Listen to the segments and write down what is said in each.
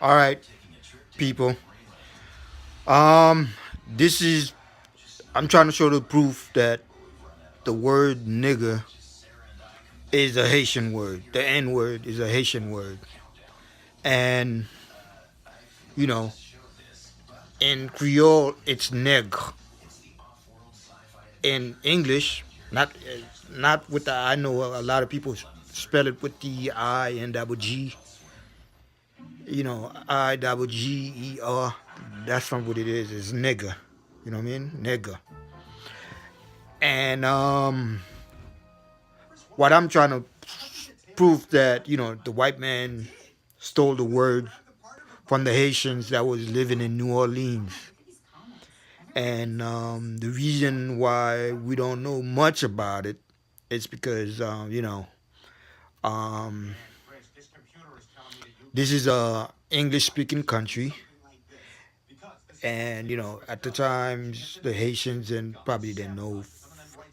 All right, people. Um, this is I'm trying to show the proof that the word nigger is a Haitian word. The N word is a Haitian word, and you know, in Creole it's nègre. In English, not with the I know a lot of people spell it with the I and double G. I double G E R. That's not what it is. It's nigger. You know what I mean? Nigger. And what I'm trying to prove that the white man stole the word from the Haitians that was living in New Orleans. And the reason why we don't know much about it is because um, this is a English speaking country, and at the times the Haitians and probably didn't know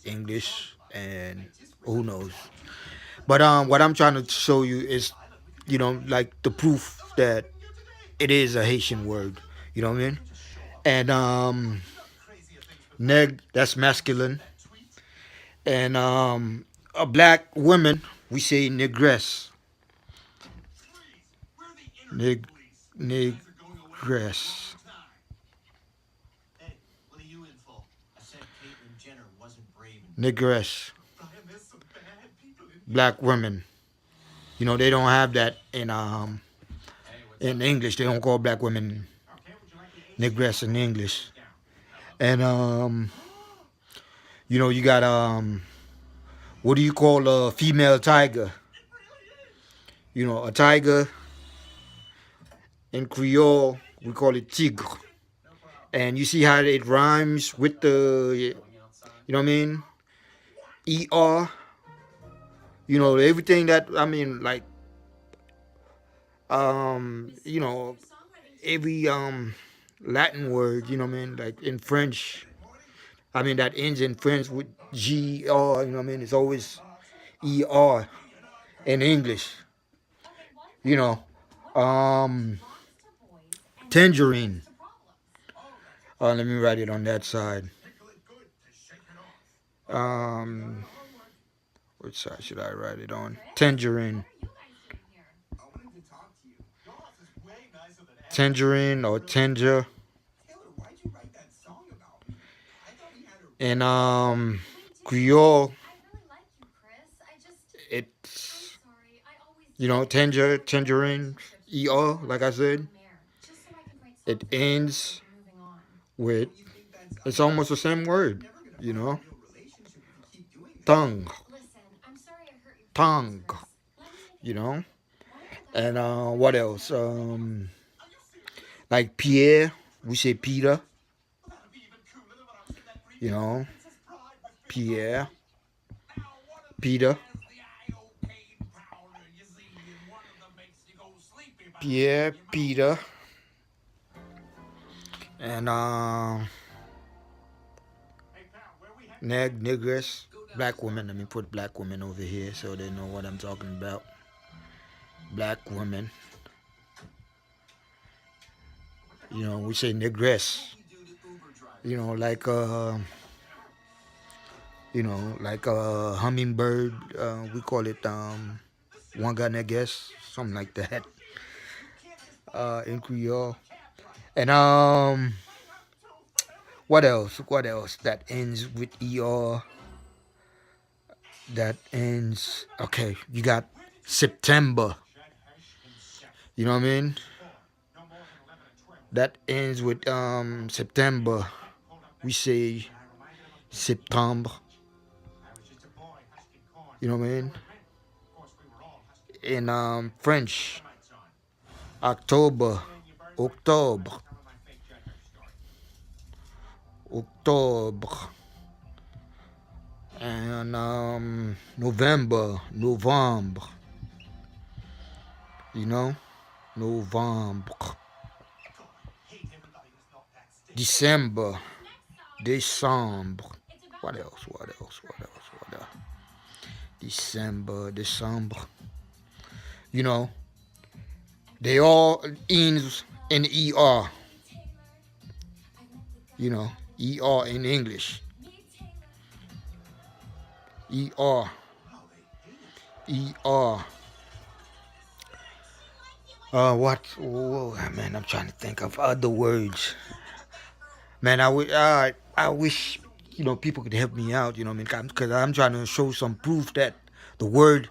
English, and who knows. But what I'm trying to show you is like the proof that it is a Haitian word. You know what I mean? And neg, that's masculine, and a black woman, we say negress. Neg, negress. Negress. Black women. They don't have that in English. They don't call black women negress in English. And you got what do you call a female tiger? A tiger in Creole we call it tigre. And you see how it rhymes with the, what I mean? ER. Everything that I mean, like you know, every Latin word, you know what I mean? Like in French, I mean that ends in French with GR, you know what I mean? It's always ER in English, you know. Um Tangerine. Let me write it on that side. Um which side should I write it on? Tangerine. Tangerine or tanger. And Creole, it's tangerine, like I said. It ends with, it's almost the same word, you know. Tongue, tongue, you know. And what else? Like Pierre, we say Peter, you know. Pierre, Peter, Pierre, Peter, and Negress, black women. Let me put black women over here so they know what I'm talking about. Black women. We say Negress. Like like a hummingbird. We call it wanga negress, something like that. In Creole. And what else? What else that ends with er? That ends. Okay, you got September. You know what I mean? That ends with September. We say Septembre. You know what I mean? In French, October, Octobre, Octobre, and November, Novembre. You know, Novembre, December, December. What else? What else? What else? What else? December, December. You know, They all ends in er. You know, er in English. Er, er. What? Oh, man, I'm trying to think of other words. Man, I wish people could help me out. You know what I mean? Because I'm trying to show some proof that the word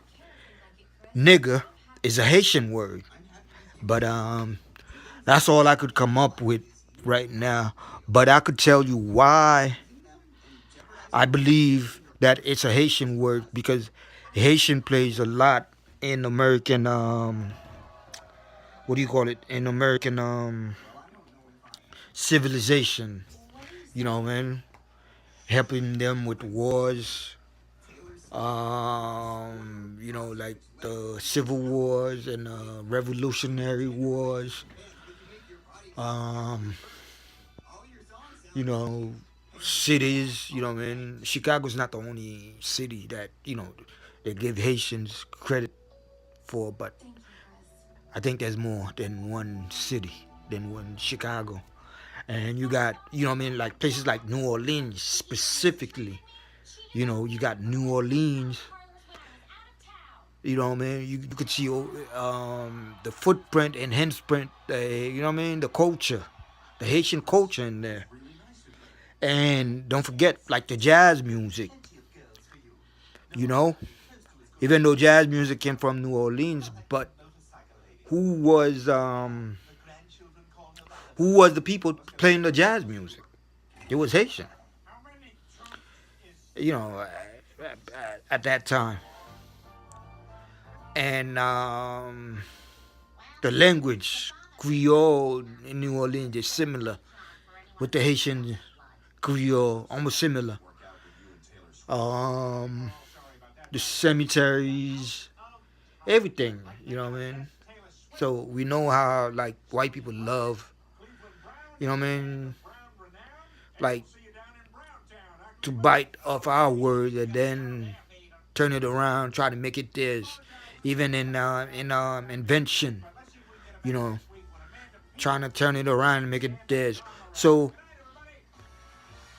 nigger is a Haitian word. But that's all I could come up with right now. But I could tell you why I believe that it's a Haitian word because Haitian plays a lot in American what do you call it? In American civilization. Man, helping them with wars. Like the civil wars and revolutionary wars. Um, you know, cities. Chicago's not the only city that they give Haitians credit for, but I think there's more than one city than one Chicago. And you got, like places like New Orleans specifically. You got New Orleans. You could see the footprint and handprint, the culture, the Haitian culture in there. And don't forget, like the jazz music, you know, even though jazz music came from New Orleans, but who was um, who was the people playing the jazz music? It was Haitian, you know, at that time. And the language, Creole in New Orleans is similar with the Haitian Creole, almost similar. Um, the cemeteries, everything, what I mean? So we know how like white people love, what I mean, like to bite off our words and then turn it around, try to make it theirs. Even in invention, you know, trying to turn it around and make it theirs. So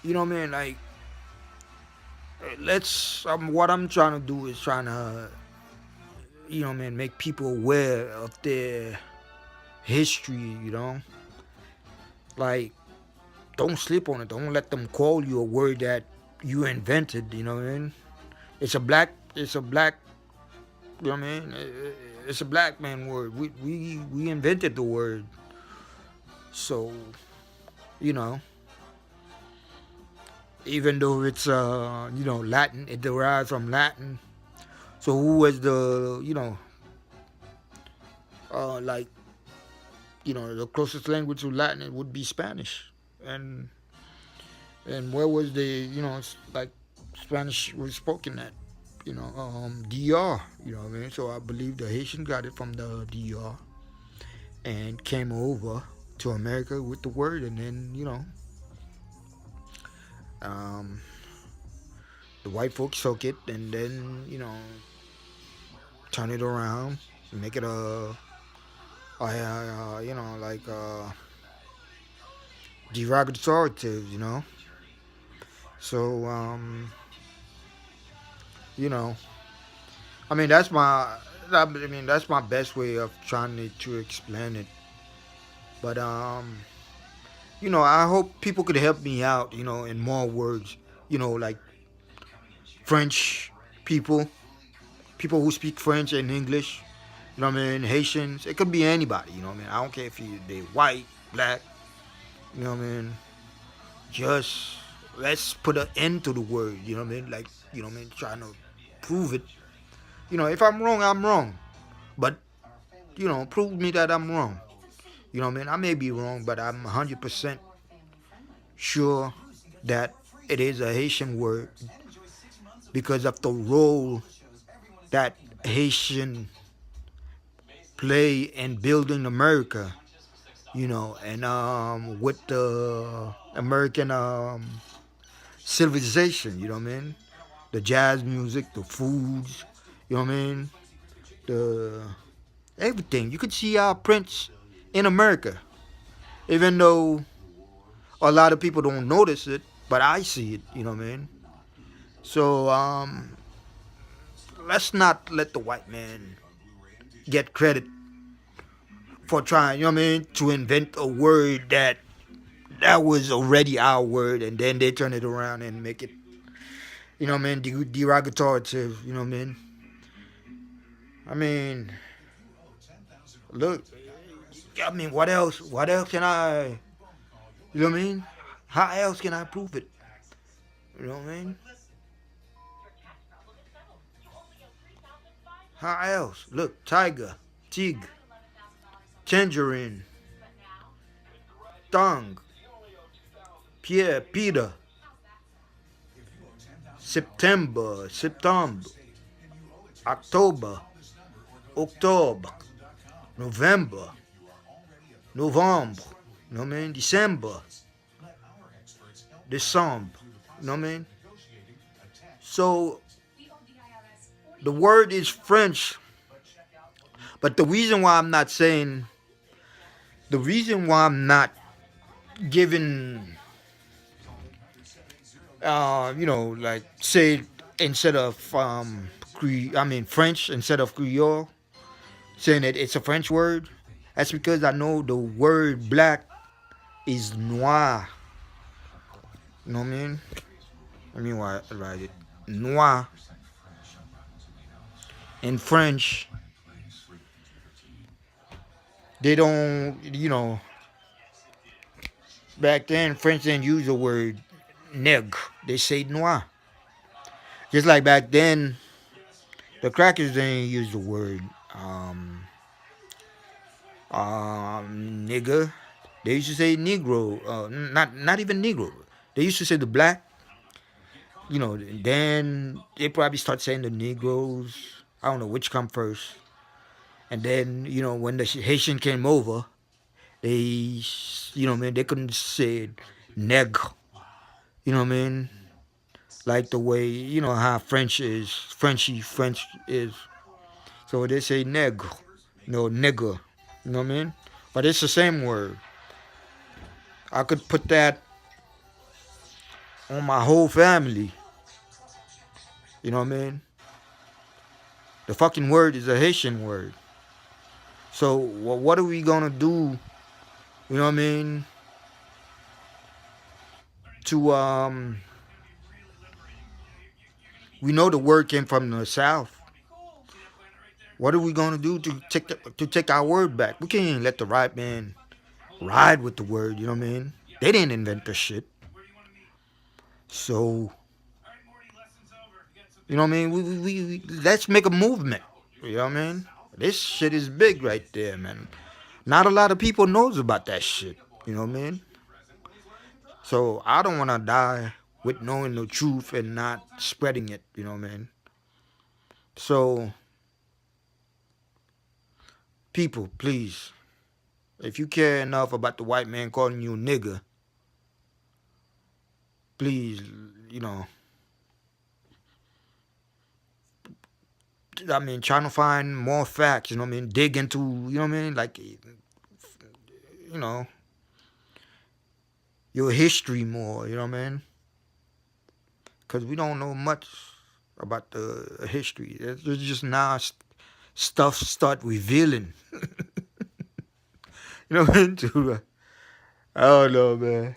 what I mean, like let's what I'm trying to do is trying to man, make people aware of their history. Like don't sleep on it. Don't let them call you a word that you invented. You know what I mean? It's a black. You know what I mean? It's a black man word. We invented the word. So you know, even though it's Latin, it derives from Latin. So who was the like the closest language to Latin? It would be Spanish, and where was the like Spanish was spoken at? DR. You know what I mean? So I believe the Haitian got it from the DR and came over to America with the word, and then um, the white folks took it and then turn it around, make it like derogative. So you know, that's that's my best way of trying to explain it. But I hope people could help me out, in more words, like French people, people who speak French and English, Haitians. It could be anybody, I don't care if they white, black, Just let's put an end to the word, like, trying to prove it. If I'm wrong, I'm wrong. But, prove me that I'm wrong. I may be wrong, but I'm 100% sure that it is a Haitian word because of the role that Haitian play in building America, and with the American civilization, the jazz music, the foods, you know what I mean, the everything. You could see our prints in America, even though a lot of people don't notice it, but I see it. You know what I mean? So let's not let the white man get credit for trying. You know what I mean? To invent a word that was already our word, and then they turn it around and make it. You know what I mean? Derogatory. You know what I mean? I mean, look. I mean, what else? What else can I? You know what I mean? How else can I prove it? You know what I mean? How else? Look, tiger, tig, tangerine, tongue, Pierre, Peter, September, October, October, November, November, you know what I mean? December, December, you know what I mean? So the word is French, but the reason why I'm not giving, like say instead of French instead of Creole, saying that it's a French word. That's because I know the word black is noir. You know what I mean? I mean why I write it noir in French. They don't, back then French didn't use the word neg. They say noir. Just like back then, the crackers didn't use the word nigger. They used to say Negro, not even Negro. They used to say the black. Then they probably start saying the Negroes. I don't know which come first. And then when the Haitian came over, they man they couldn't say neg. You know what I mean? Like the way how French is. So they say neg, nigger. You know what I mean? But it's the same word. I could put that on my whole family. You know what I mean? The fucking word is a Haitian word. So what are we gonna do? You know what I mean? To we know the word came from the south. What are we gonna do to take our word back? We can't let the right man ride with the word. You know what I mean? They didn't invent this shit. So you know what I mean? We let's make a movement. You know what I mean? This shit is big right there, man. Not a lot of people knows about that shit. You know what I mean? So I don't want to die with knowing the truth and not spreading it. You know what I mean? So people, please, if you care enough about the white man calling you a nigger, please, trying to find more facts. You know what I mean? Dig into, you know what I mean? Like, your history more. You know what I mean? Because we don't know much about the history. It's just now stuff start revealing. You know what I mean? I don't know, man.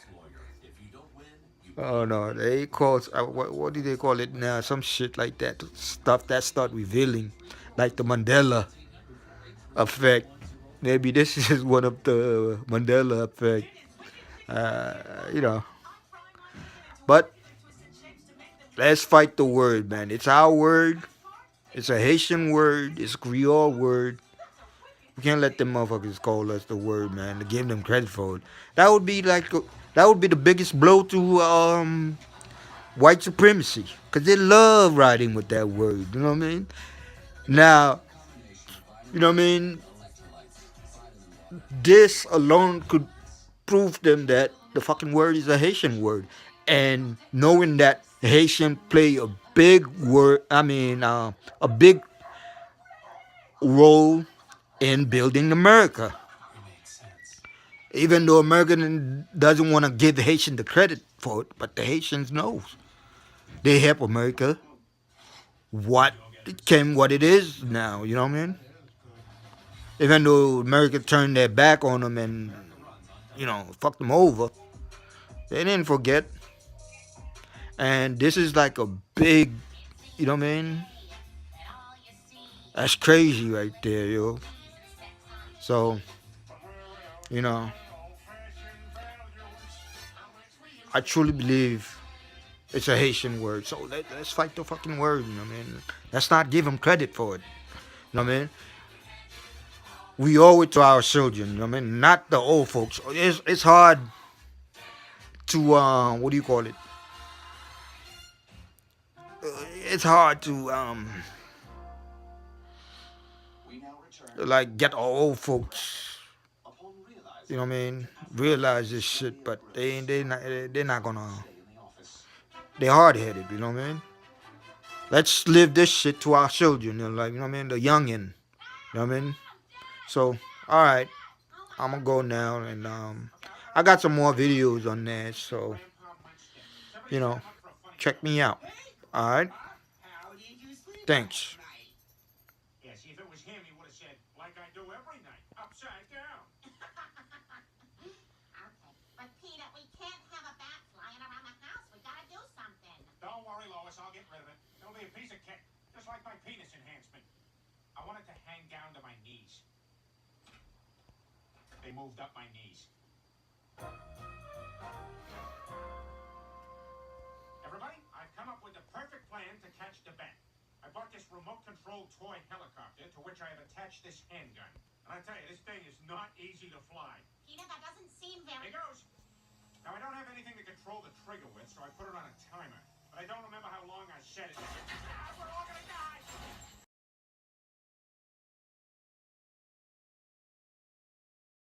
Oh no, they call what do they call it now? Some shit like that. Stuff that start revealing, like the Mandela effect. Maybe this is one of the Mandela effect. You know, but let's fight the word, man. It's our word. It's a Haitian word. It's a Creole word. We can't let them motherfuckers call us the word, man. To give them credit for it. That would be the biggest blow to white supremacy, because they love riding with that word. You know what I mean? Now, you know what I mean? This alone could prove them that the fucking word is a Haitian word, and knowing that Haitian play a big a big role in building America. Even though America doesn't want to give the Haitian the credit for it, but the Haitians knows they help America what it came what it is now. You know what I mean? Even though America turned their back on them and fucked them over, they didn't forget. And this is like a big, you know what I mean? That's crazy right there, yo. So, you know, I truly believe it's a Haitian word. So let's fight the fucking word, you know what I mean? Let's not give them credit for it. You know what I mean? We owe it to our children, you know what I mean? Not the old folks. It's hard to, what do you call it? It's hard to, like, get our old folks, you know what I mean, realize this shit, but they're not gonna, they're hard headed, you know what I mean? Let's live this shit to our children, like, you know what I mean, the youngin, you know what I mean? So, all right, I'm gonna go now, and I got some more videos on that, so check me out. All right, thanks.